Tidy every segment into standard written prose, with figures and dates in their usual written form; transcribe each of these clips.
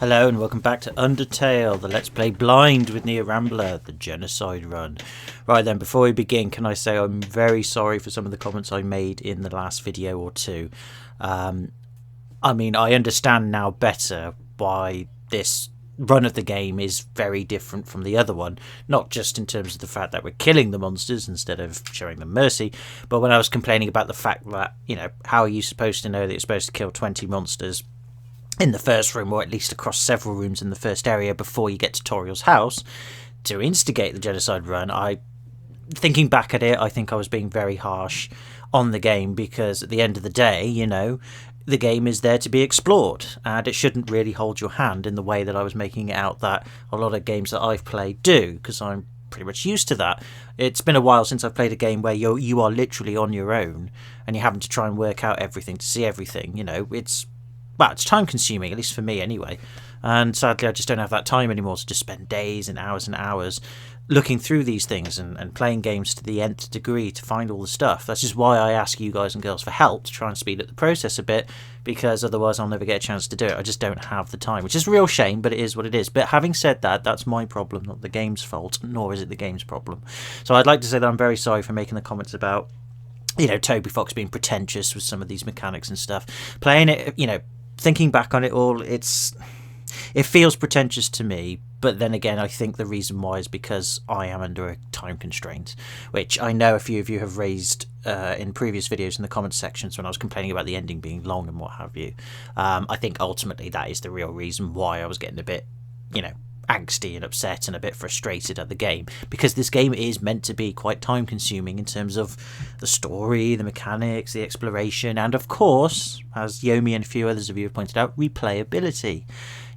Hello and welcome back to Undertale, the Let's Play Blind with me, Rambler, the Genocide run. Right then, before we begin, can I say I'm very sorry for some of the comments I made in the last video or two. I mean, I understand now better why this run of the game is very different from the other one, not just in terms of the fact that we're killing the monsters instead of showing them mercy, but when I was complaining about the fact that, you know, how are you supposed to know that you're supposed to kill 20 monsters in the first room, or at least across several rooms in the first area before you get to Toriel's house to instigate the genocide run. Thinking back at it, I think I was being very harsh on the game, because at the end of the day, you know, the game is there to be explored, and it shouldn't really hold your hand in the way that I was making it out that a lot of games that I've played do, because I'm pretty much used to that. It's been a while since I've played a game where you are literally on your own and you're having to try and work out everything to see everything. You know, it's time consuming, at least for me anyway, and sadly I just don't have that time anymore to just spend days and hours looking through these things and playing games to the nth degree to find all the stuff. That's just why I ask you guys and girls for help to try and speed up the process a bit, because otherwise I'll never get a chance to do it. I just don't have the time, which is a real shame, but it is what it is. But having said that, that's my problem, not the game's fault, nor is it the game's problem. So I'd like to say that I'm very sorry for making the comments about, you know, Toby Fox being pretentious with some of these mechanics and stuff. Playing it, you know, thinking back on it all, it feels pretentious to me, but then again I think the reason why is because I am under a time constraint, which I know a few of you have raised in previous videos in the comment sections when I was complaining about the ending being long and what have you. I think ultimately that is the real reason why I was getting a bit, you know, angsty and upset and a bit frustrated at the game, because this game is meant to be quite time consuming in terms of the story, the mechanics, the exploration, and of course, as Yomi and a few others of you have pointed out, replayability.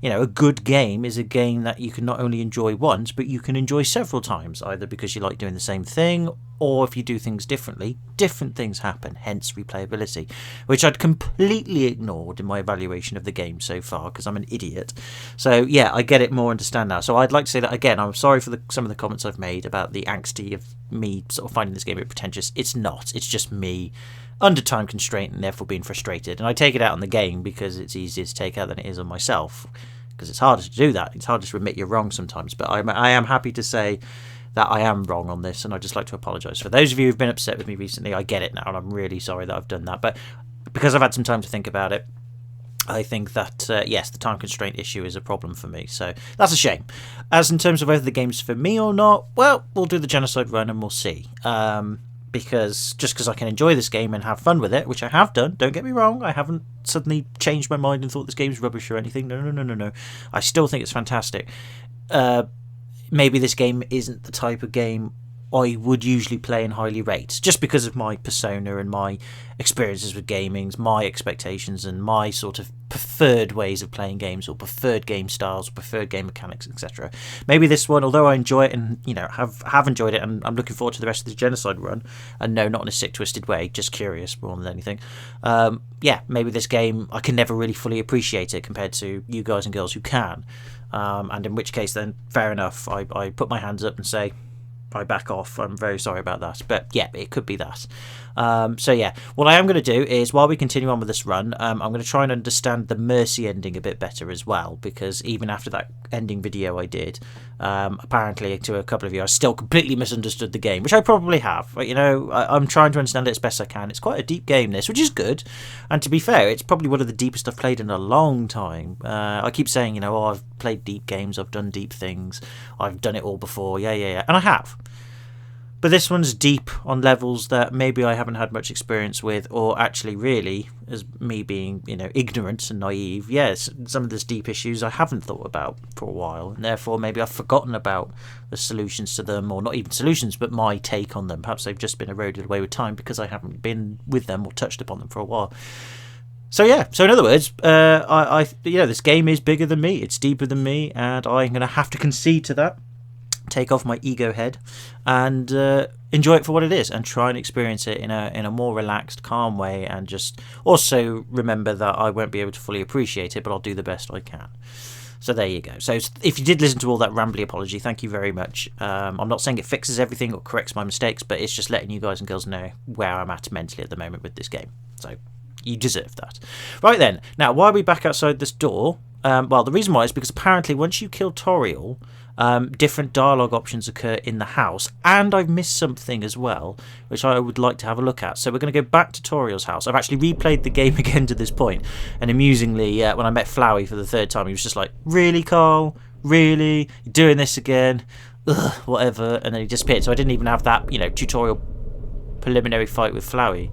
You know, a good game is a game that you can not only enjoy once, but you can enjoy several times, either because you like doing the same thing, or if you do things differently, different things happen, hence replayability, which I'd completely ignored in my evaluation of the game so far, because I'm an idiot. So yeah, I get it more, understand now. So I'd like to say that again, I'm sorry for some of the comments I've made about the angsty of me sort of finding this game a bit pretentious. It's not, it's just me under time constraint and therefore being frustrated, and I take it out on the game because it's easier to take out than it is on myself, because it's harder to do that. It's harder to admit you're wrong sometimes, but I am happy to say that I am wrong on this, and I'd just like to apologise. For those of you who've been upset with me recently, I get it now, and I'm really sorry that I've done that, but because I've had some time to think about it, I think that, yes, the time constraint issue is a problem for me, so that's a shame. As in terms of whether the game's for me or not, well, we'll do the genocide run and we'll see. Because I can enjoy this game and have fun with it, which I have done, don't get me wrong, I haven't suddenly changed my mind and thought this game's rubbish or anything, no. I still think it's fantastic. Maybe this game isn't the type of game I would usually play and highly rate, just because of my persona and my experiences with gaming, my expectations and my sort of preferred ways of playing games, or preferred game styles, or preferred game mechanics, etc. Maybe this one, although I enjoy it and, you know, have enjoyed it, and I'm looking forward to the rest of the genocide run, and no, not in a sick twisted way, just curious more than anything. Yeah, maybe this game I can never really fully appreciate it compared to you guys and girls who can, and in which case then fair enough, I put my hands up and say I back off. I'm very sorry about that, but yeah, it could be that. So yeah, what I am going to do is, while we continue on with this run, I'm going to try and understand the mercy ending a bit better as well, because even after that ending video I did, apparently to a couple of you I still completely misunderstood the game, which I probably have, but you know, I'm trying to understand it as best I can. It's quite a deep game this, which is good, and to be fair, it's probably one of the deepest I've played in a long time. I keep saying, you know, oh, I've played deep games, I've done deep things, I've done it all before, yeah, and I have. But this one's deep on levels that maybe I haven't had much experience with, or actually really, as me being, you know, ignorant and naive, yes, some of these deep issues I haven't thought about for a while, and therefore maybe I've forgotten about the solutions to them, or not even solutions, but my take on them. Perhaps they've just been eroded away with time because I haven't been with them or touched upon them for a while. So yeah, so in other words, you know, this game is bigger than me, it's deeper than me, and I'm going to have to concede to that. Take off my ego head and enjoy it for what it is, and try and experience it in a more relaxed, calm way, and just also remember that I won't be able to fully appreciate it, but I'll do the best I can. So there you go. So if you did listen to all that rambly apology, thank you very much. I'm not saying it fixes everything or corrects my mistakes, but it's just letting you guys and girls know where I'm at mentally at the moment with this game. So you deserve that. Right then, now while we're back outside this door, Well, the reason why is because apparently once you kill Toriel, different dialogue options occur in the house, and I've missed something as well, which I would like to have a look at. So we're going to go back to Toriel's house. I've actually replayed the game again to this point, and amusingly, when I met Flowey for the 3rd time, he was just like, "Really, Carl? Really? You're doing this again? Ugh, whatever." And then he disappeared. So I didn't even have that, tutorial preliminary fight with Flowey.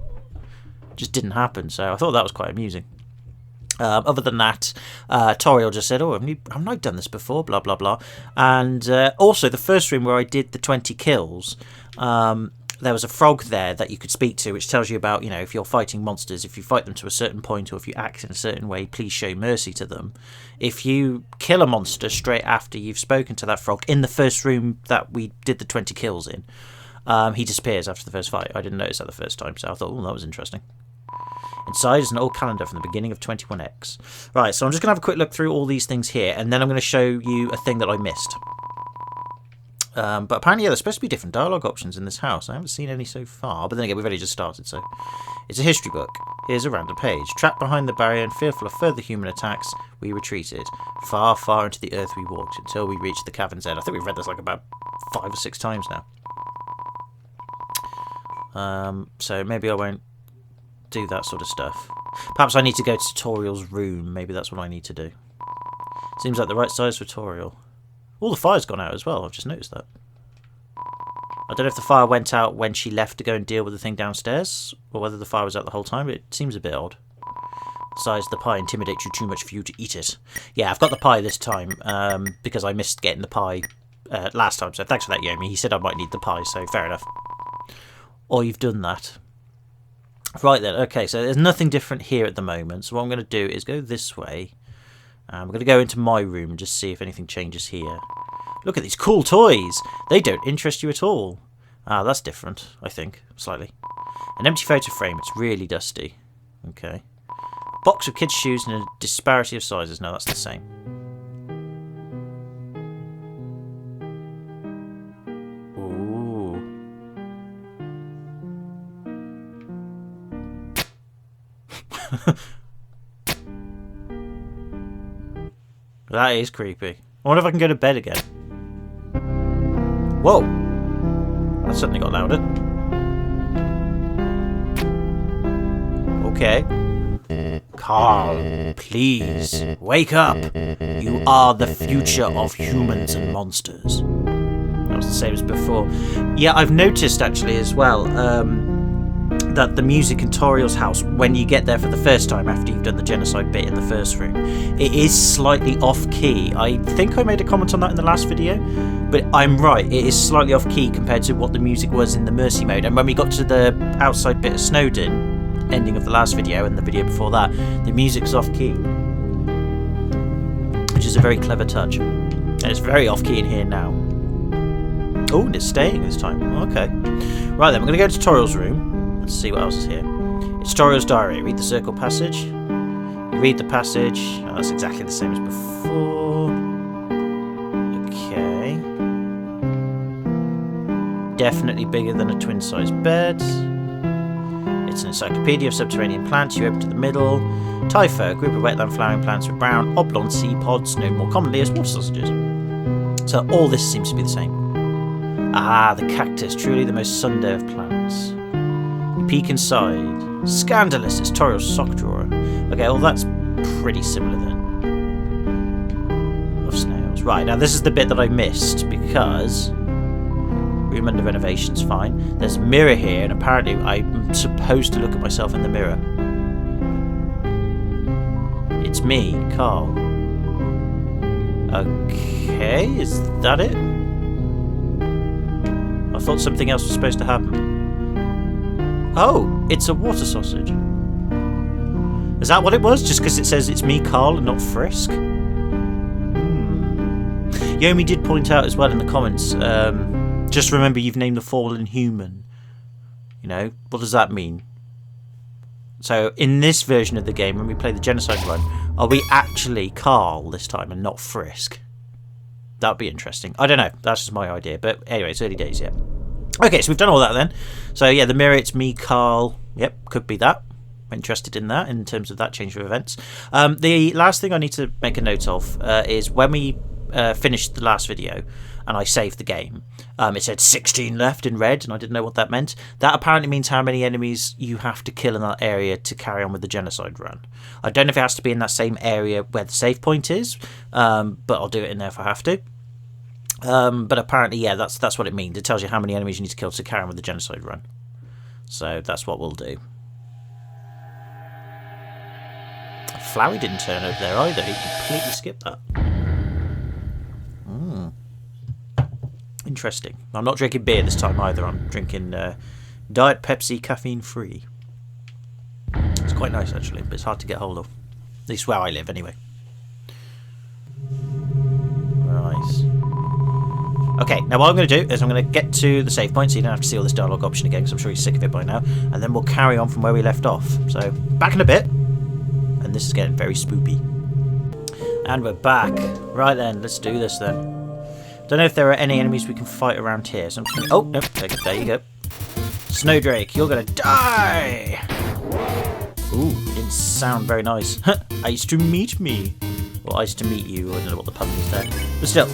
It just didn't happen. So I thought that was quite amusing. Other than that, Toriel just said, "Oh, I've not done this before, blah, blah, blah." And also, the first room where I did the 20 kills, there was a frog there that you could speak to, which tells you about, if you're fighting monsters, if you fight them to a certain point or if you act in a certain way, please show mercy to them. If you kill a monster straight after you've spoken to that frog in the first room that we did the 20 kills in, he disappears after the first fight. I didn't notice that the first time, so I thought, oh, that was interesting. Inside is an old calendar from the beginning of 21X. Right, so I'm just going to have a quick look through all these things here, and then I'm going to show you a thing that I missed. But apparently, there's supposed to be different dialogue options in this house. I haven't seen any so far, but then again, we've only just started, so... It's a history book. Here's a random page. Trapped behind the barrier and fearful of further human attacks, we retreated. Far, far into the earth we walked, until we reached the cavern's end. I think we've read this like about 5 or 6 times now. So maybe I won't do that sort of stuff. Perhaps I need to go to Toriel's room. Maybe that's what I need to do. Seems like the right size for Toriel. All the fire's gone out as well. I've just noticed that. I don't know if the fire went out when she left to go and deal with the thing downstairs, or whether the fire was out the whole time, but it seems a bit odd. The size of the pie intimidates you too much for you to eat it. Yeah, I've got the pie this time, because I missed getting the pie last time, so thanks for that, Yomi. He said I might need the pie, so fair enough. Or you've done that. Right then, okay, so there's nothing different here at the moment, so what I'm going to do is go this way. I'm going to go into my room and just see if anything changes here. Look at these cool toys! They don't interest you at all. Ah, that's different, I think, slightly. An empty photo frame, it's really dusty. Okay. Box of kids' shoes and a disparity of sizes. No, that's the same. That is creepy. I wonder if I can go to bed again. Whoa! That suddenly got louder. Okay. Carl, please, wake up. You are the future of humans and monsters. That was the same as before. Yeah, I've noticed actually as well, that the music in Toriel's house, when you get there for the first time after you've done the genocide bit in the first room, it is slightly off key. I think I made a comment on that in the last video, but I'm right, it is slightly off key compared to what the music was in the Mercy mode. And when we got to the outside bit of Snowdin, ending of the last video and the video before that, the music's off key, which is a very clever touch. And it's very off key in here now. Oh, and it's staying this time. Okay. Right then, we're going to go to Toriel's room. Let's see what else is here. It's Toriel's diary. Read the circle passage. You read the passage. Oh, that's exactly the same as before. Okay. Definitely bigger than a twin-size bed. It's an encyclopedia of subterranean plants. You open to the middle. Typho, a group of wetland flowering plants with brown oblong seed pods, known more commonly as water sausages. So all this seems to be the same. Ah, the cactus, truly the most Sunday of plants. Peek inside. Scandalous, it's Toriel's sock drawer. Okay, well that's pretty similar then. Of snails. Right, now this is the bit that I missed because room under renovation's fine. There's a mirror here and apparently I'm supposed to look at myself in the mirror. It's me, Carl. Okay, is that it? I thought something else was supposed to happen. Oh, it's a water sausage. Is that what it was? Just because it says it's me, Carl, and not Frisk? Yomi did point out as well in the comments, just remember you've named the fallen human. You know, what does that mean? So, in this version of the game, when we play the Genocide run, are we actually Carl this time and not Frisk? That'd be interesting. I don't know, that's just my idea, but anyway, it's early days yet. Okay, so we've done all that then. So yeah, the mirror, it's me, Carl. Yep, could be that. interested in that in terms of that change of events. The last thing I need to make a note of is when we finished the last video and I saved the game, it said 16 left in red, and I didn't know what that meant. That apparently means how many enemies you have to kill in that area to carry on with the genocide run. I don't know if it has to be in that same area where the save point is, but I'll do it in there if I have to. But apparently, yeah, that's what it means. It tells you how many enemies you need to kill to carry on with the genocide run. So that's what we'll do. Flowey didn't turn over there either. He completely skipped that. Interesting. I'm not drinking beer this time either. I'm drinking Diet Pepsi, caffeine free. It's quite nice actually, but it's hard to get hold of. At least where I live anyway. Right. Okay, now what I'm going to do is I'm going to get to the save point so you don't have to see all this dialogue option again, because I'm sure you're sick of it by now. And then we'll carry on from where we left off. So, back in a bit. And this is getting very spoopy. And we're back. Right then, let's do this then. Don't know if there are any enemies we can fight around here, so I'm just going to... Oh, no, there you go. Snowdrake, you're going to die! Ooh, didn't sound very nice. Ice to meet me. Or ice to meet you, I don't know what the pun means there. But still.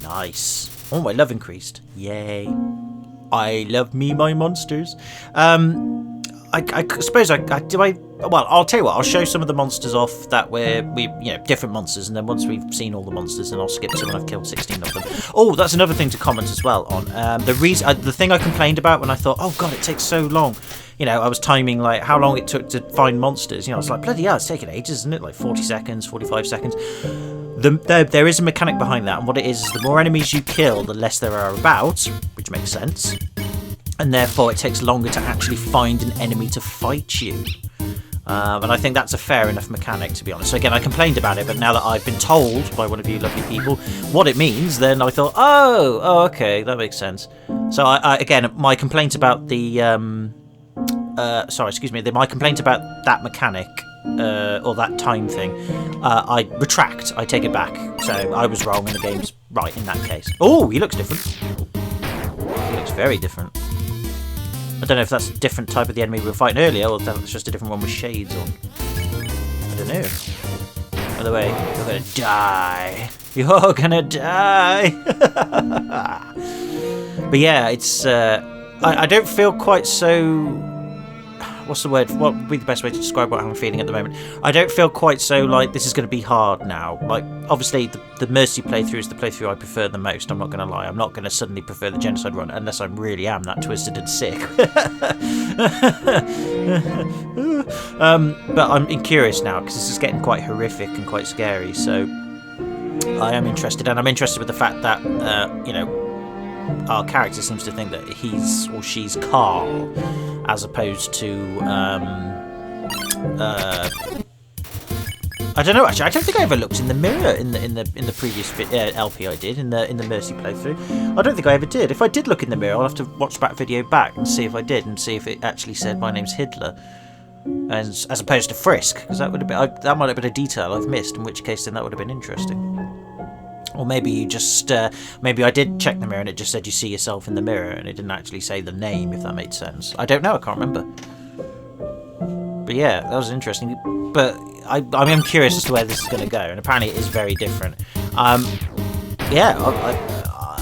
Nice. Oh, my love increased. Yay. I love me my monsters. I suppose well, I'll tell you what, I'll show some of the monsters off that we different monsters, and then once we've seen all the monsters, then I'll skip to when I've killed 16 of them. Oh, that's another thing to comment as well on. The thing I complained about when I thought, oh god, it takes so long. You know, I was timing like how long it took to find monsters. You know, I was like, bloody hell, it's taking ages, isn't it? Like 40 seconds, 45 seconds. There is a mechanic behind that, and what it is the more enemies you kill, the less there are about, which makes sense. And therefore it takes longer to actually find an enemy to fight you. And I think that's a fair enough mechanic, to be honest. So again, I complained about it, but now that I've been told by one of you lovely people what it means, then I thought, oh, okay, that makes sense. So again, my complaint about the my complaint about that mechanic or that time thing, I retract. I take it back. So I was wrong, and the game's right in that case. Oh, he looks different. He looks very different. I don't know if that's a different type of the enemy we were fighting earlier, or if that's just a different one with shades on. I don't know. By the way, you're gonna die. You're gonna die. But yeah, it's. I don't feel quite so. What's the word? What would be the best way to describe what I'm feeling at the moment? I don't feel quite so like this is going to be hard now. Like, obviously, the Mercy playthrough is the playthrough I prefer the most. I'm not going to lie. I'm not going to suddenly prefer the Genocide run unless I really am that twisted and sick. But I'm curious now because this is getting quite horrific and quite scary. So I am interested, and I'm interested with the fact that our character seems to think that he's or she's Carl, as opposed to I don't know. Actually, I don't think I ever looked in the mirror in the previous LP I did in the Mercy playthrough. I don't think I ever did. If I did look in the mirror, I'll have to watch that video back and see if I did, and see if it actually said my name's Hitler, as opposed to Frisk, because that would have been that might have been a detail I've missed. In which case, then that would have been interesting. Or maybe you just, maybe I did check the mirror and it just said you see yourself in the mirror and it didn't actually say the name, if that made sense. I don't know, I can't remember. But yeah, that was interesting. But I am curious as to where this is going to go, and apparently it is very different. Yeah,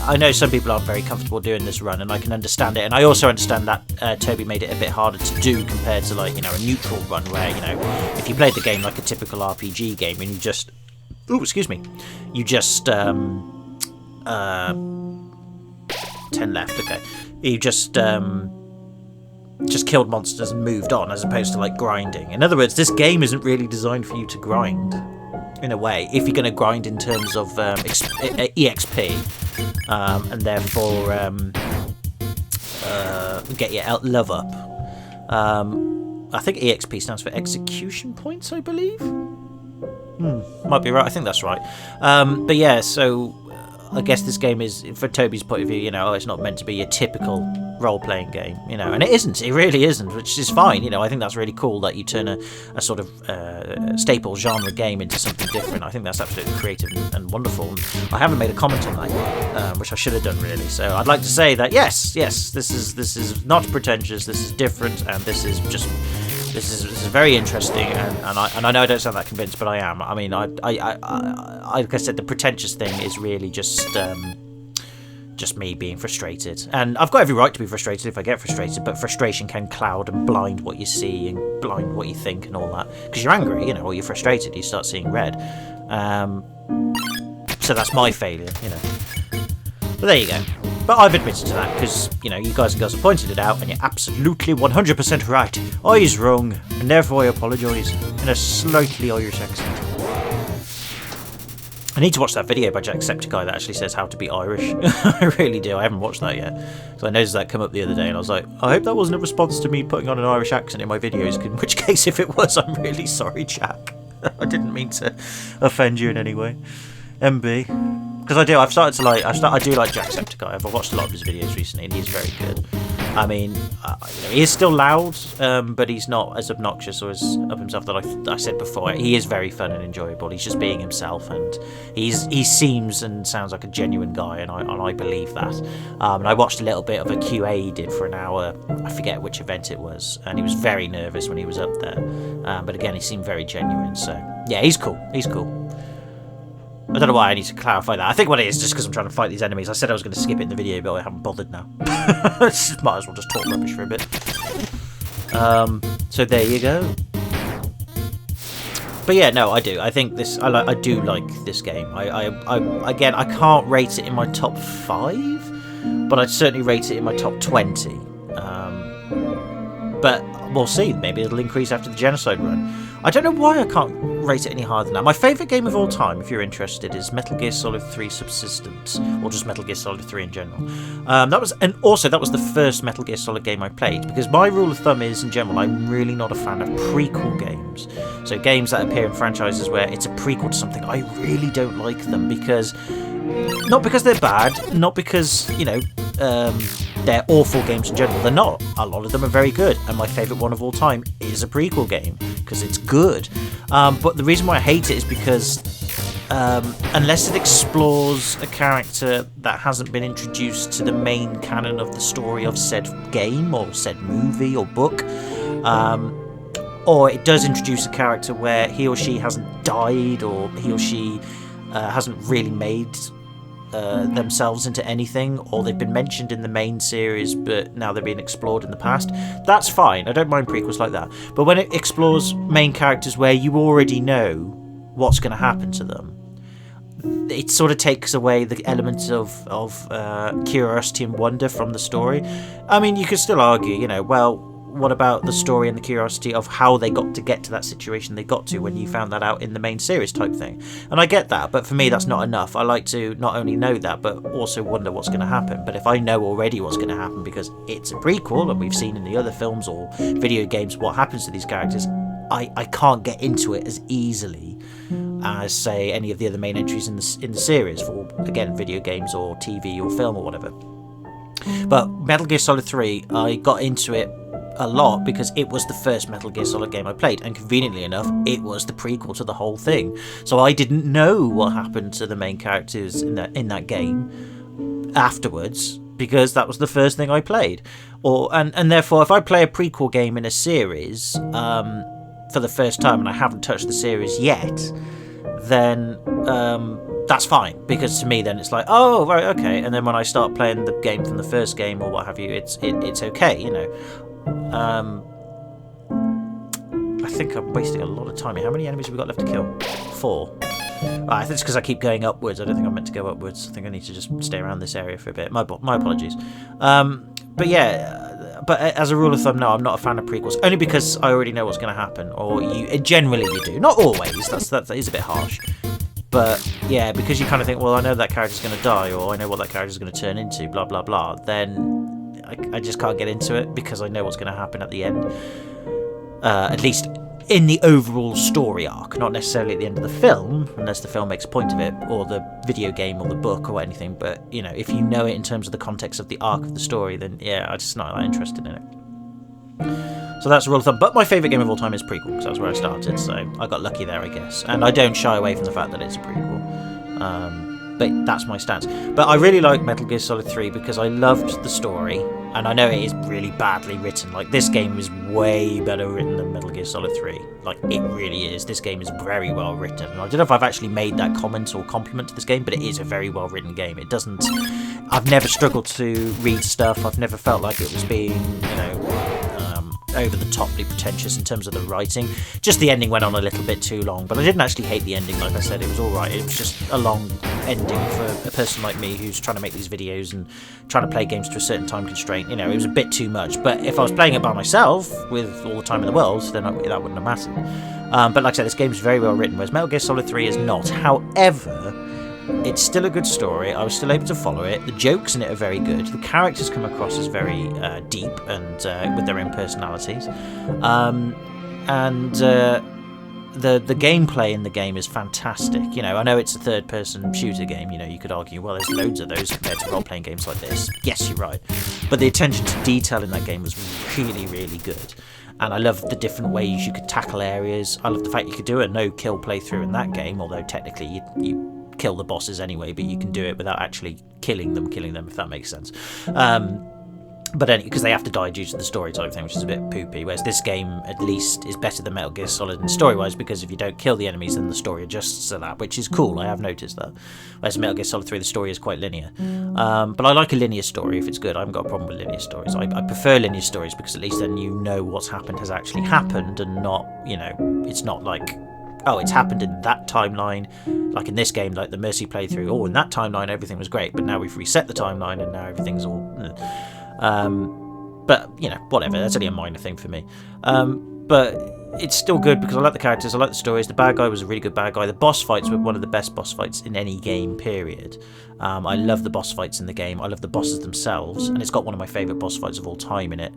I know some people aren't very comfortable doing this run, and I can understand it. And I also understand that Toby made it a bit harder to do compared to, like, a neutral run where, if you played the game like a typical RPG game and you just... Ooh, excuse me. You just 10 left, okay. You just killed monsters and moved on, as opposed to like grinding. In other words, this game isn't really designed for you to grind, in a way. If you're going to grind in terms of EXP, and therefore get your love up. I think EXP stands for execution points, I believe. Might be right. I think that's right. But yeah, so I guess this game is, for Toby's point of view, you know, it's not meant to be a typical role-playing game, you know, and it isn't. It really isn't, which is fine. You know, I think that's really cool that you turn a sort of staple genre game into something different. I think that's absolutely creative and wonderful. And I haven't made a comment on that yet, which I should have done really. So I'd like to say that yes, this is not pretentious. This is different, and this is very interesting, and I know I don't sound that convinced, but I am. I mean, I like I said, the pretentious thing is really just me being frustrated, and I've got every right to be frustrated if I get frustrated. But frustration can cloud and blind what you see and blind what you think and all that, because you're angry, you know, or you're frustrated, you start seeing red. So that's my failure, you know. But there you go. But I've admitted to that because, you know, you guys and girls have pointed it out, and you're absolutely 100% right. I is wrong, and therefore I apologise in a slightly Irish accent. I need to watch that video by Jacksepticeye that actually says how to be Irish. I really do. I haven't watched that yet. So I noticed that come up the other day, and I was like, I hope that wasn't a response to me putting on an Irish accent in my videos, in which case, if it was, I'm really sorry, Jack. I didn't mean to offend you in any way. MB. Because I do like Jacksepticeye. I've watched a lot of his videos recently, and he's very good. I mean, he is still loud, but he's not as obnoxious or as of himself that I said before. He is very fun and enjoyable. He's just being himself, and he seems and sounds like a genuine guy, and I believe that. And I watched a little bit of a QA he did for an hour. I forget which event it was, and he was very nervous when he was up there. But again, he seemed very genuine. So yeah, he's cool. He's cool. I don't know why I need to clarify that. I think what it is, just because I'm trying to fight these enemies. I said I was going to skip it in the video, but I haven't bothered now. Might as well just talk rubbish for a bit. So there you go. But yeah, no, I do. I think this. I do like this game. Again, I can't rate it in my top 5, but I'd certainly rate it in my top 20. But we'll see. Maybe it'll increase after the Genocide run. I don't know why I can't rate it any higher than that. My favourite game of all time, if you're interested, is Metal Gear Solid 3 Subsistence, or just Metal Gear Solid 3 in general. That was the first Metal Gear Solid game I played, because my rule of thumb is, in general, I'm really not a fan of prequel games. So games that appear in franchises where it's a prequel to something, I really don't like them, because... Not because they're bad, not because, you know, they're awful games in general. They're not. A lot of them are very good, and my favourite one of all time is a prequel game, because it's good. But the reason why I hate it is because unless it explores a character that hasn't been introduced to the main canon of the story of said game, or said movie, or book, or it does introduce a character where he or she hasn't died, or he or she hasn't really made themselves into anything, or they've been mentioned in the main series but now they're being explored in the past, that's fine. I don't mind prequels like that. But when it explores main characters where you already know what's going to happen to them, it sort of takes away the elements of curiosity and wonder from the story. I mean, you could still argue, you know, well, what about the story and the curiosity of how they got to that situation they got to when you found that out in the main series type thing? And I get that, but for me that's not enough. I like to not only know that, but also wonder what's going to happen. But if I know already what's going to happen because it's a prequel and we've seen in the other films or video games what happens to these characters, I can't get into it as easily as, say, any of the other main entries in the series for, again, video games or TV or film or whatever. But Metal Gear Solid 3, I got into it a lot because it was the first Metal Gear Solid game I played, and conveniently enough it was the prequel to the whole thing, so I didn't know what happened to the main characters in that game afterwards because that was the first thing I played. And therefore if I play a prequel game in a series for the first time and I haven't touched the series yet, then that's fine, because to me then it's like, oh right, okay, and then when I start playing the game from the first game or what have you, it's okay, you know. I think I'm wasting a lot of time here. How many enemies have we got left to kill? 4. I think it's because I keep going upwards. I don't think I'm meant to go upwards. I think I need to just stay around this area for a bit. My apologies. But yeah, but as a rule of thumb, no, I'm not a fan of prequels. Only because I already know what's going to happen, or generally you do. Not always. That is a bit harsh. But yeah, because you kind of think, well, I know that character's going to die, or I know what that character's going to turn into, blah blah blah. Then I just can't get into it because I know what's going to happen at the end. At least in the overall story arc, not necessarily at the end of the film, unless the film makes a point of it, or the video game or the book or anything, but, you know, if you know it in terms of the context of the arc of the story, then, yeah, I'm just not that interested in it. So that's a rule of thumb. But my favourite game of all time is prequel, because that's where I started, so I got lucky there, I guess. And I don't shy away from the fact that it's a prequel. But that's my stance. But I really like Metal Gear Solid 3 because I loved the story, and I know it is really badly written. Like, this game is way better written than Metal Gear Solid 3. Like, it really is. This game is very well written. And I don't know if I've actually made that comment or compliment to this game, but it is a very well written game. It doesn't... I've never struggled to read stuff. I've never felt like it was being, you know... over the toply pretentious in terms of the writing. Just the ending went on a little bit too long, but I didn't actually hate the ending. Like I said, it was alright. It was just a long ending for a person like me who's trying to make these videos and trying to play games to a certain time constraint. You know, it was a bit too much, but if I was playing it by myself with all the time in the world, then that wouldn't have mattered. But like I said, this game is very well written, whereas Metal Gear Solid 3 is not. However, it's still a good story. I was still able to follow it. The jokes in it are very good. The characters come across as very deep and with their own personalities. The gameplay in the game is fantastic. You know, I know it's a third-person shooter game. You know, you could argue, well, there's loads of those compared to role-playing games like this. Yes, you're right. But the attention to detail in that game was really, really good. And I love the different ways you could tackle areas. I love the fact you could do a no-kill playthrough in that game, although technically you kill the bosses anyway, but you can do it without actually killing them, if that makes sense. But anyway, because they have to die due to the story type thing, which is a bit poopy, whereas this game at least is better than Metal Gear Solid in story-wise, because if you don't kill the enemies, then the story adjusts to that, which is cool. I have noticed that. Whereas Metal Gear Solid 3, the story is quite linear. But I like a linear story if it's good. I haven't got a problem with linear stories. I prefer linear stories because at least then you know what's happened has actually happened, and not, you know, it's not like, oh, it's happened in that timeline, like in this game, like the Mercy playthrough. Oh, in that timeline everything was great, but now we've reset the timeline and now everything's all... but, you know, whatever, that's only a minor thing for me. But it's still good because I like the characters, I like the stories. The bad guy was a really good bad guy. The boss fights were one of the best boss fights in any game, period. I love the boss fights in the game. I love the bosses themselves, and it's got one of my favourite boss fights of all time in it,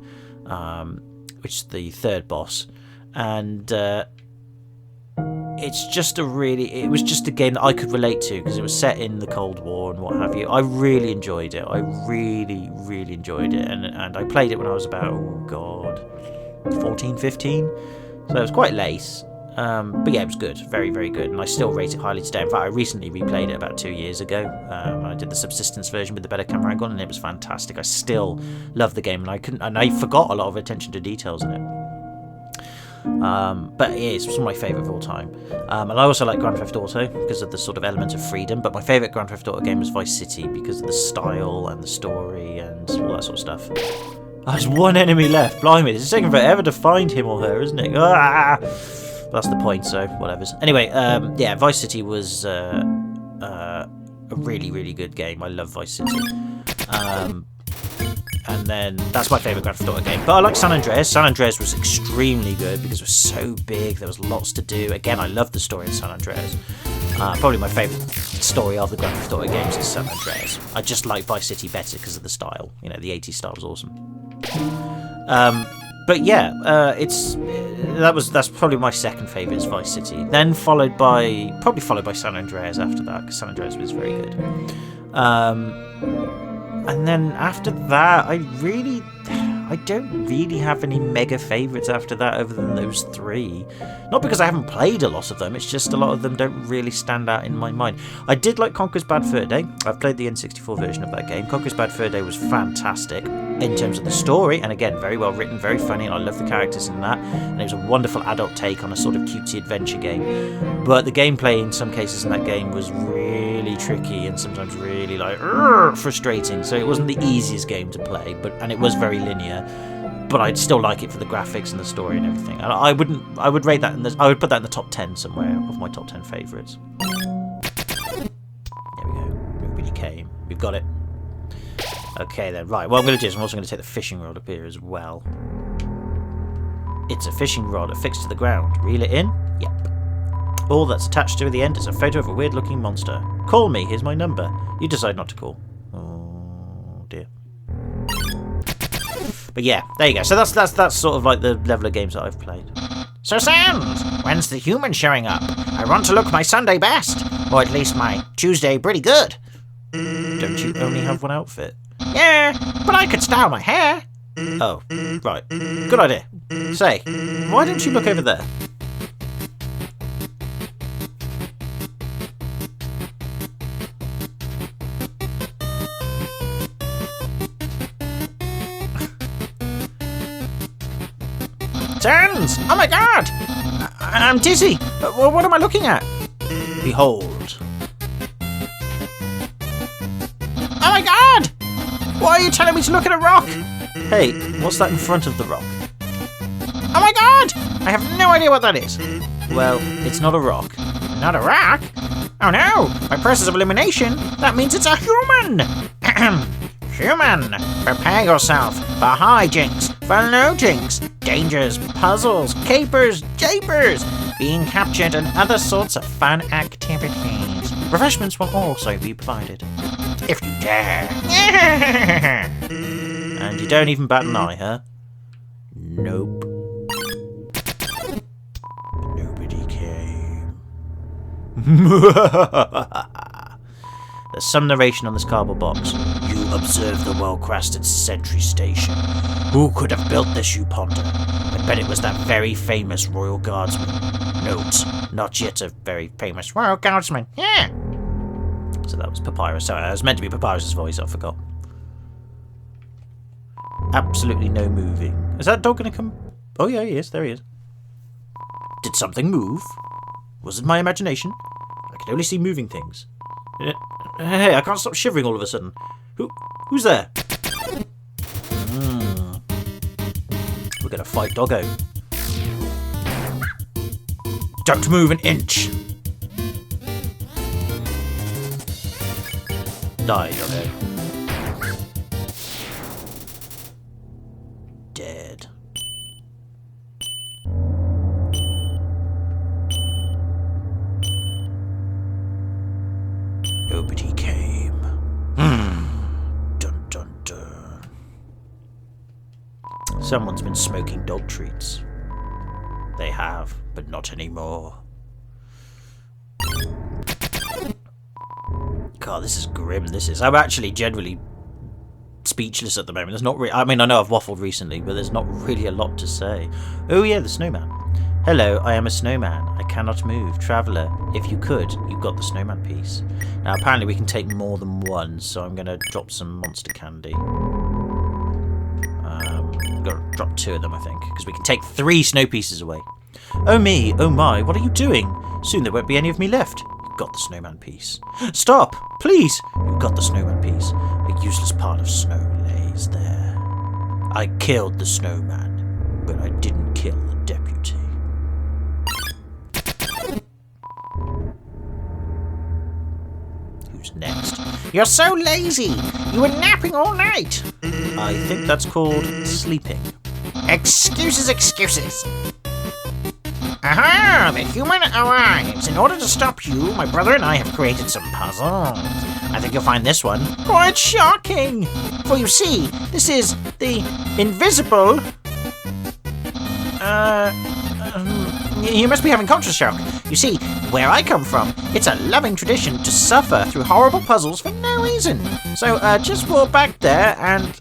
which is the third boss. And... it's just it was just a game that I could relate to because it was set in the Cold War and what have you. I really enjoyed it. I really, really enjoyed it. And I played it when I was about, 14, 15. So it was quite late. But yeah, it was good. Very, very good. And I still rate it highly today. In fact, I recently replayed it about 2 years ago. I did the subsistence version with the better camera angle, and it was fantastic. I still love the game, and I forgot a lot of attention to details in it. But yeah, it's some of my favourite of all time. And I also like Grand Theft Auto because of the sort of element of freedom, but my favourite Grand Theft Auto game was Vice City because of the style and the story and all that sort of stuff. Oh, there's one enemy left. Blimey, it's taking forever to find him or her, isn't it? Ah! That's the point, so whatever. Anyway, yeah, Vice City was a really, really good game. I love Vice City. And then that's my favourite Grand Theft Auto game. But I like San Andreas. San Andreas was extremely good because it was so big. There was lots to do. Again, I love the story in San Andreas. Probably my favourite story of the Grand Theft Auto games is San Andreas. I just like Vice City better because of the style. You know, the 80s style was awesome. But yeah, that's probably my second favourite is Vice City. Then followed by San Andreas after that because San Andreas was very good. And then after that, I don't really have any mega favourites after that other than those three. Not because I haven't played a lot of them, it's just a lot of them don't really stand out in my mind. I did like Conker's Bad Fur Day. I've played the N64 version of that game. Conker's Bad Fur Day was fantastic in terms of the story, and again, very well written, very funny, and I love the characters in that. And it was a wonderful adult take on a sort of cutesy adventure game. But the gameplay in some cases in that game was really tricky and sometimes really like frustrating. So it wasn't the easiest game to play, and it was very linear. But I'd still like it for the graphics and the story and everything. And I would rate that I would put that in the top 10 somewhere of my top 10 favourites. There we go. Nobody came. We've got it. Okay then, right. What I'm going to do is I'm also going to take the fishing rod up here as well. It's a fishing rod affixed to the ground. Reel it in? Yep. All that's attached to the end is a photo of a weird looking monster. Call me, here's my number. You decide not to call. Oh dear. But yeah, there you go. So that's sort of like the level of games that I've played. So Sans, when's the human showing up? I want to look my Sunday best, or at least my Tuesday pretty good. Don't you only have one outfit? Yeah, but I could style my hair. Oh, right. Good idea. Say, why don't you look over there? Sans! Oh my god! I'm dizzy. What am I looking at? Behold. Oh my god! Why are you telling me to look at a rock? Hey, what's that in front of the rock? Oh my god! I have no idea what that is. Well, it's not a rock. Not a rock? Oh no! By process of elimination, that means it's a human! Human! Prepare yourself for hijinks, for low jinks, dangers, puzzles, capers, japers, being captured and other sorts of fun activities. Refreshments will also be provided. If you dare. And you don't even bat an eye, huh? Nope. Nobody came. There's some narration on this cardboard box. You observe the well-crafted sentry station. Who could have built this, you ponder? I bet it was that very famous royal guardsman. Note, not yet a very famous royal guardsman. Yeah. So that was Papyrus. Sorry, that was meant to be Papyrus's voice, I forgot. Absolutely no moving. Is that dog going to come? Oh yeah, he is. There he is. Did something move? Was it my imagination? I could only see moving things. Hey, I can't stop shivering all of a sudden. Who's there? We're going to fight Doggo. Don't move an inch. Die, Doggo. Dead. Nobody came. Dun dun dun. Someone's been smoking dog treats. They have, but not anymore. God, this is grim. I'm actually generally speechless at the moment. There's not really. I mean, I know I've waffled recently, but there's not really a lot to say. Oh yeah, the snowman. Hello, I am a snowman. I cannot move. Traveller, if you could, you've got the snowman piece. Now, apparently we can take more than one, so I'm going to drop some monster candy. I've got to drop 2 of them, I think, because we can take 3 snow pieces away. Oh me, oh my, what are you doing? Soon there won't be any of me left. You've got the snowman piece. Stop, please. You've got the snowman piece. A useless part of snow lays there. I killed the snowman, but I didn't kill the deputy. Who's next? You're so lazy. You were napping all night. I think that's called sleeping. Excuses, excuses. Aha! The human arrives. In order to stop you, my brother and I have created some puzzles. I think you'll find this one quite shocking. For you see, this is the invisible... You must be having culture shock. You see, where I come from, it's a loving tradition to suffer through horrible puzzles for no reason. So, just walk back there and...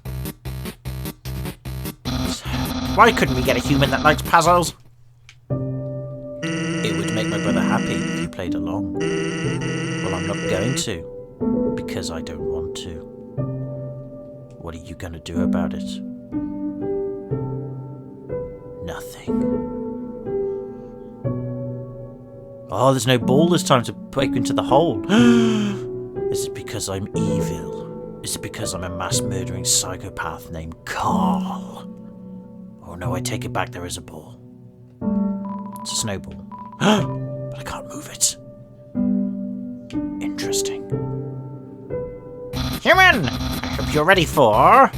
Why couldn't we get a human that likes puzzles? It would make my brother happy if you played along. Well, I'm not going to, because I don't want to. What are you going to do about it? Nothing. Oh, there's no ball this time to break into the hole. Is it because I'm evil? Is it because I'm a mass-murdering psychopath named Carl? Oh no, I take it back, there is a ball. It's a snowball. But I can't move it. Interesting. Human! I hope you're ready for...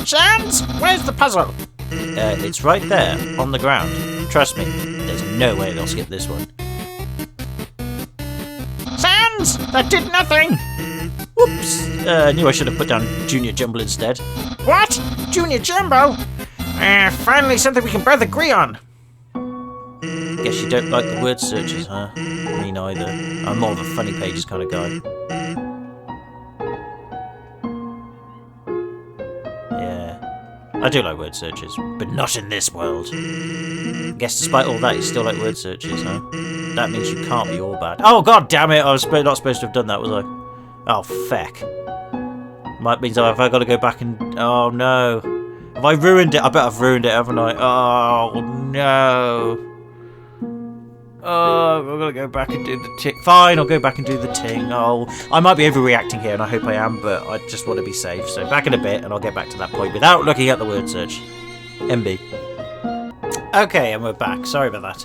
Sans, where's the puzzle? It's right there, on the ground. Trust me, there's no way they'll skip this one. Sans! That did nothing! Whoops! I knew I should have put down Junior Jumble instead. What? Junior Jumbo? Finally something we can both agree on. Guess you don't like the word searches, huh? Me neither. I'm more of a funny pages kind of guy. Yeah. I do like word searches, but not in this world. Guess despite all that, you still like word searches, huh? That means you can't be all bad. Oh, god damn it! I was not supposed to have done that, was I? Oh, feck. Might means have I got to go back and... Oh, no. Have I ruined it? I bet I've ruined it, haven't I? Oh, no. Oh, I've got to go back and do the ting. Fine, I'll go back and do the ting. Oh, I might be overreacting here, and I hope I am, but I just want to be safe. So back in a bit, and I'll get back to that point without looking at the word search. MB. Okay, and we're back. Sorry about that.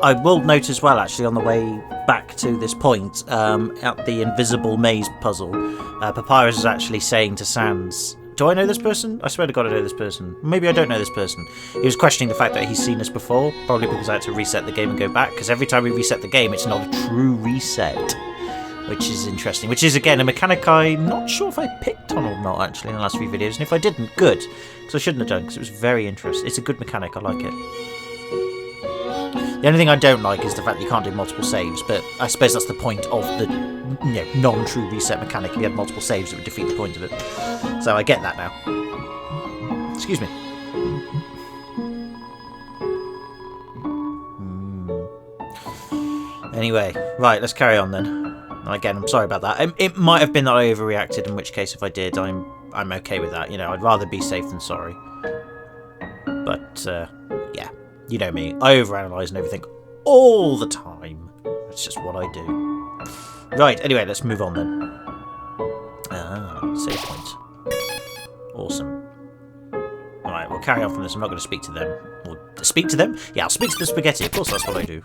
I will note as well, actually, on the way back to this point, at the invisible maze puzzle, Papyrus is actually saying to Sans, do I know this person? I swear to God I know this person. Maybe I don't know this person. He was questioning the fact that he's seen us before, probably because I had to reset the game and go back, because every time we reset the game, it's not a true reset, which is interesting. Which is, again, a mechanic I'm not sure if I picked on or not, actually, in the last few videos, and if I didn't, good, because I shouldn't have done, because it was very interesting. It's a good mechanic, I like it. The only thing I don't like is the fact that you can't do multiple saves, but I suppose that's the point of the non-true reset mechanic. If you had multiple saves, it would defeat the point of it. So I get that now. Excuse me. Anyway, right, let's carry on then. Again, I'm sorry about that. It might have been that I overreacted, in which case, if I did, I'm okay with that. You know, I'd rather be safe than sorry. But, yeah. You know me, I overanalyze and everything all the time. That's just what I do. Right, anyway, let's move on then. Save point. Awesome. Alright, we'll carry on from this. I'm not going to speak to them. Or speak to them? Yeah, I'll speak to the spaghetti. Of course, that's what I do.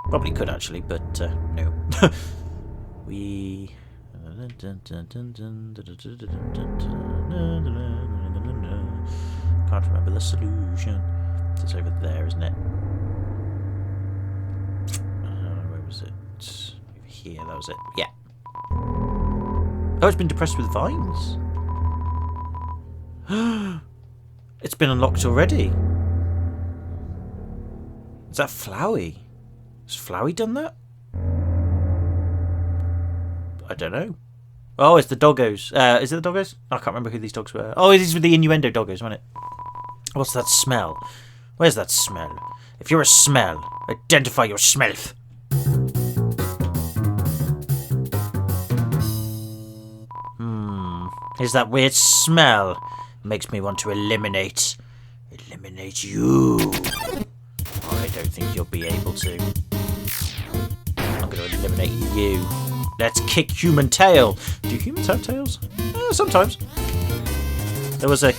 Probably could, actually, but no. We... Can't remember the solution. It's over there, isn't it? Where was it? Over here, that was it. Yeah. Oh, it's been depressed with vines. It's been unlocked already. Is that Flowey? Has Flowey done that? I don't know. Oh, it's the doggos. Is it the doggos? I can't remember who these dogs were. Oh, these were the innuendo doggos, weren't it? What's that smell? Where's that smell? If you're a smell, identify your smell. Is that weird smell? Makes me want to eliminate you. I don't think you'll be able to. I'm going to eliminate you. Let's kick human tail. Do humans have tails? Sometimes. There was a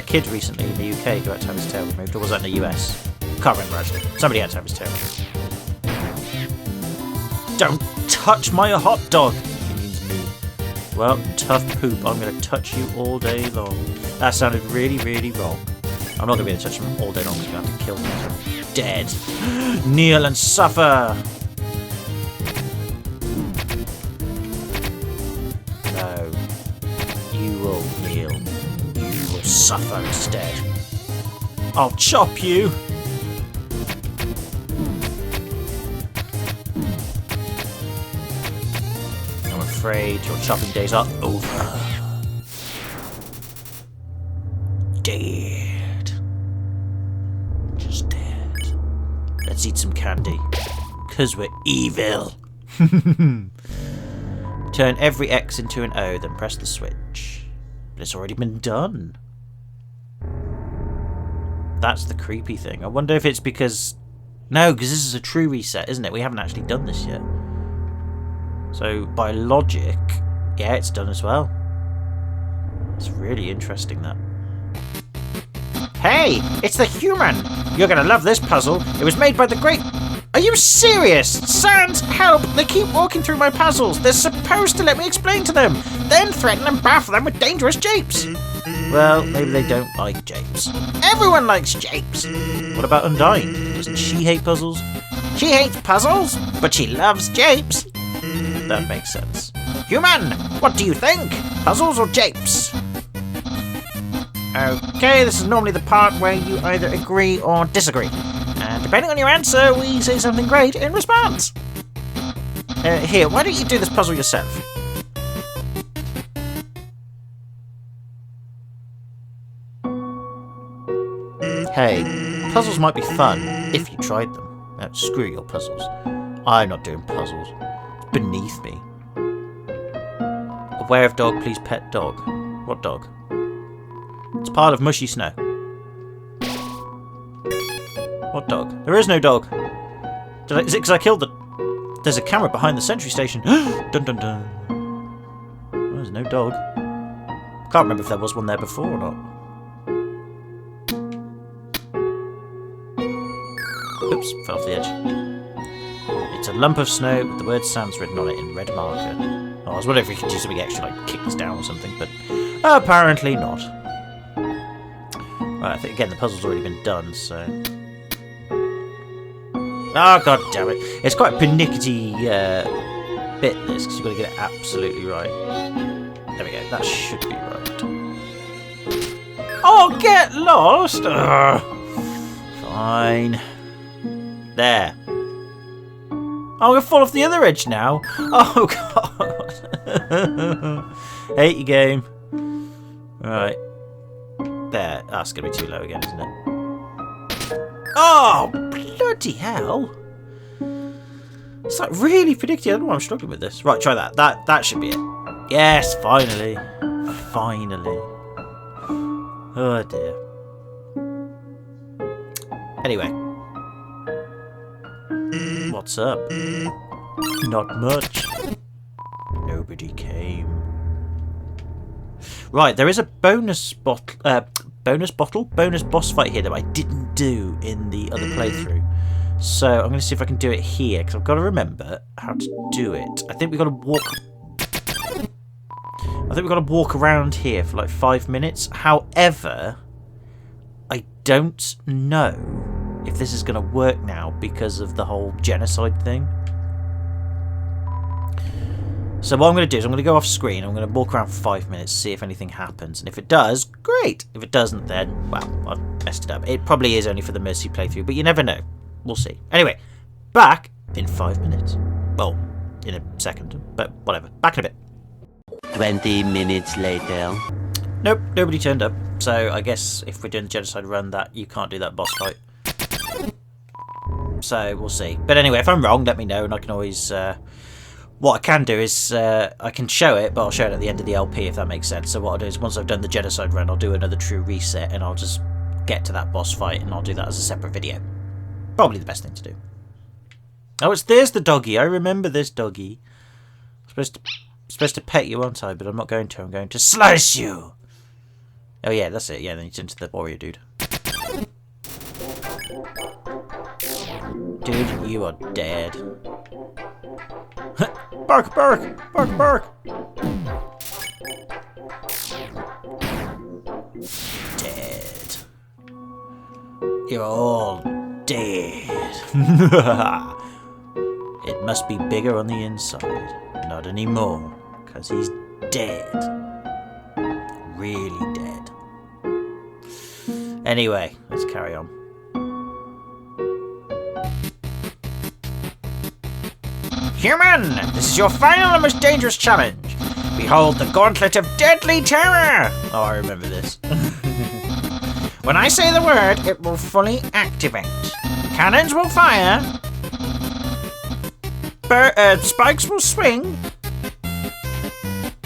kid recently in the UK who had to have his tail removed, or was that in the US? Can't remember actually. Somebody had to have his tail removed. Don't touch my hot dog! He means me. Well, tough poop, I'm going to touch you all day long. That sounded really, really wrong. I'm not going to be able to touch him all day long because I'm going to have to kill him. So dead. Kneel and suffer! No. You will kneel. Suffer instead. I'll chop you. I'm afraid your chopping days are over. Dead. Just dead. Let's eat some candy. 'Cause we're evil. Turn every X into an O, then press the switch. But it's already been done. That's the creepy thing. I wonder if it's because... No, because this is a true reset, isn't it? We haven't actually done this yet. So, by logic, yeah, it's done as well. It's really interesting, that. Hey, it's the human! You're gonna love this puzzle. It was made by the great... Are you serious? Sans, help! They keep walking through my puzzles. They're supposed to let me explain to them, then threaten and baffle them with dangerous japes. Well, maybe they don't like japes. Everyone likes japes. What about Undyne? Doesn't she hate puzzles? She hates puzzles, but she loves japes. That makes sense. Human, what do you think? Puzzles or japes? Okay, this is normally the part where you either agree or disagree. And And depending on your answer, we say something great in response. Here, why don't you do this puzzle yourself? Hey, puzzles might be fun if you tried them. Screw your puzzles. I'm not doing puzzles. It's beneath me. Aware of dog, please pet dog. What dog? It's part of mushy snow. What dog? There is no dog. Is it because I killed the... There's a camera behind the sentry station. Dun dun dun. Oh, there's no dog. I can't remember if there was one there before or not. Oops, fell off the edge. It's a lump of snow with the word Sans written on it in red marker. Oh, I was wondering if we could do something extra, like kick this down or something, but apparently not. Right, I think, again, the puzzle's already been done, so... Oh, god damn it. It's quite a pernickety bit, this, because you've got to get it absolutely right. There we go, that should be right. Oh, get lost! Ugh. Fine. There. Oh, I'm going to fall off the other edge now. Oh, God. Hate your game. Right. There. That's going to be too low again, isn't it? Oh, bloody hell. It's like really predictive. I don't know why I'm struggling with this. Right, try that. That should be it. Yes, finally. Finally. Oh, dear. Anyway. What's up? Not much. Nobody came. Right, there is a bonus boss fight here that I didn't do in the other playthrough. So I'm going to see if I can do it here, because I've got to remember how to do it. I think we've got to walk around here for like 5 minutes. However, I don't know if this is going to work now because of the whole genocide thing. So what I'm going to do is I'm going to go off screen. I'm going to walk around for 5 minutes, see if anything happens. And if it does, great. If it doesn't, then, well, I've messed it up. It probably is only for the Mercy playthrough, but you never know. We'll see. Anyway, back in 5 minutes. Well, in a second, but whatever. Back in a bit. 20 minutes later. Nope, nobody turned up. So I guess if we're doing the genocide run, that you can't do that boss fight. So we'll see. But anyway, if I'm wrong, let me know, and I can always... what I can do is I can show it, but I'll show it at the end of the LP if that makes sense. So what I'll do is once I've done the genocide run, I'll do another true reset, and I'll just get to that boss fight, and I'll do that as a separate video. Probably the best thing to do. Oh, there's the doggy. I remember this doggy. I'm supposed to pet you, aren't I? But I'm not going to. I'm going to slice you. Oh yeah, that's it. Yeah, then you turn into the warrior dude. Dude, you are dead. Bark, bark, bark, bark. Dead. You're all dead. It must be bigger on the inside. Not anymore, because he's dead. Really dead. Anyway, let's carry on. Human, this is your final and most dangerous challenge. Behold the Gauntlet of Deadly Terror. Oh, I remember this. When I say the word, it will fully activate. Cannons will fire. Spikes will swing.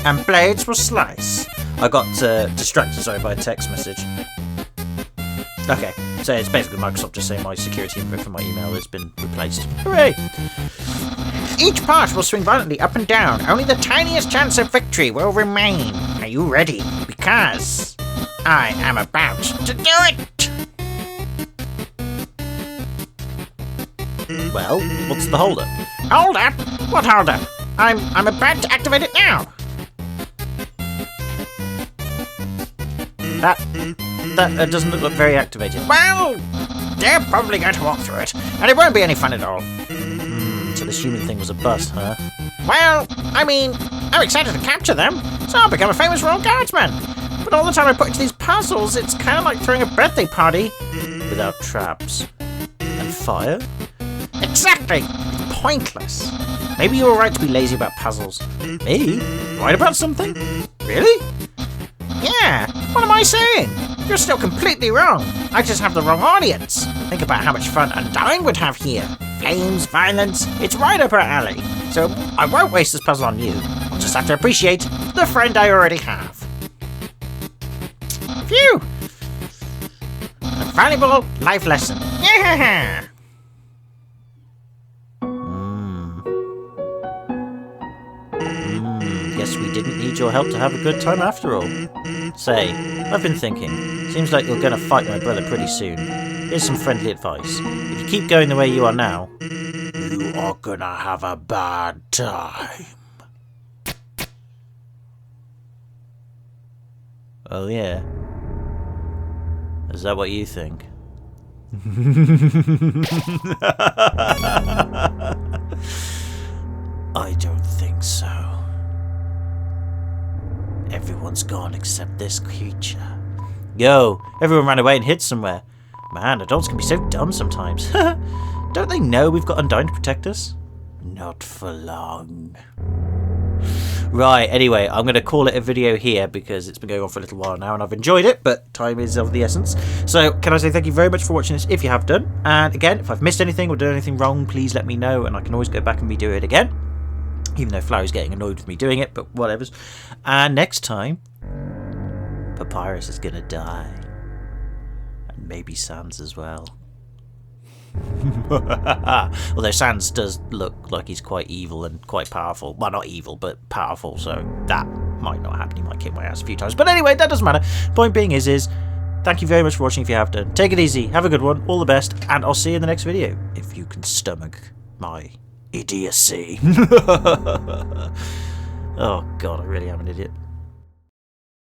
And blades will slice. I got distracted, sorry, by a text message. Okay, so it's basically Microsoft just saying my security info from my email has been replaced. Hooray! Each part will swing violently up and down. Only the tiniest chance of victory will remain. Are you ready? Because I am about to do it! Well, what's the hold-up? Hold up? What hold up? I'm about to activate it now. That doesn't look very activated. Well, they're probably going to walk through it, and it won't be any fun at all. So this human thing was a bust, huh? Well, I mean, I'm excited to capture them, so I'll become a famous royal guardsman. But all the time I put into these puzzles, it's kind of like throwing a birthday party without traps and fire? Exactly! It's pointless. Maybe you're right to be lazy about puzzles. Me? Right about something? Really? Yeah, what am I saying? You're still completely wrong. I just have the wrong audience. Think about how much fun Undying would have here. Flames, violence, it's right up our alley. So I won't waste this puzzle on you. I'll just have to appreciate the friend I already have. Phew! A valuable life lesson. Yeah! Guess we didn't need your help to have a good time after all. Say, I've been thinking. Seems like you're gonna fight my brother pretty soon. Here's some friendly advice. If you keep going the way you are now, you are gonna have a bad time. Oh yeah? Is that what you think? I don't think so. Everyone's gone except this creature. Yo, everyone ran away and hid somewhere. Man, adults can be so dumb sometimes. Don't they know we've got Undying to protect us? Not for long. Right, anyway, I'm going to call it a video here because it's been going on for a little while now and I've enjoyed it, but time is of the essence. So, can I say thank you very much for watching this if you have done. And again, if I've missed anything or done anything wrong, please let me know and I can always go back and redo it again. Even though Flower's getting annoyed with me doing it, but whatevers. And next time, Papyrus is going to die. And maybe Sans as well. Although Sans does look like he's quite evil and quite powerful. Well, not evil, but powerful, so that might not happen. He might kick my ass a few times. But anyway, that doesn't matter. Point being is thank you very much for watching if you have done. Take it easy, have a good one, all the best, and I'll see you in the next video. If you can stomach my idiocy. Oh god, I really am an idiot.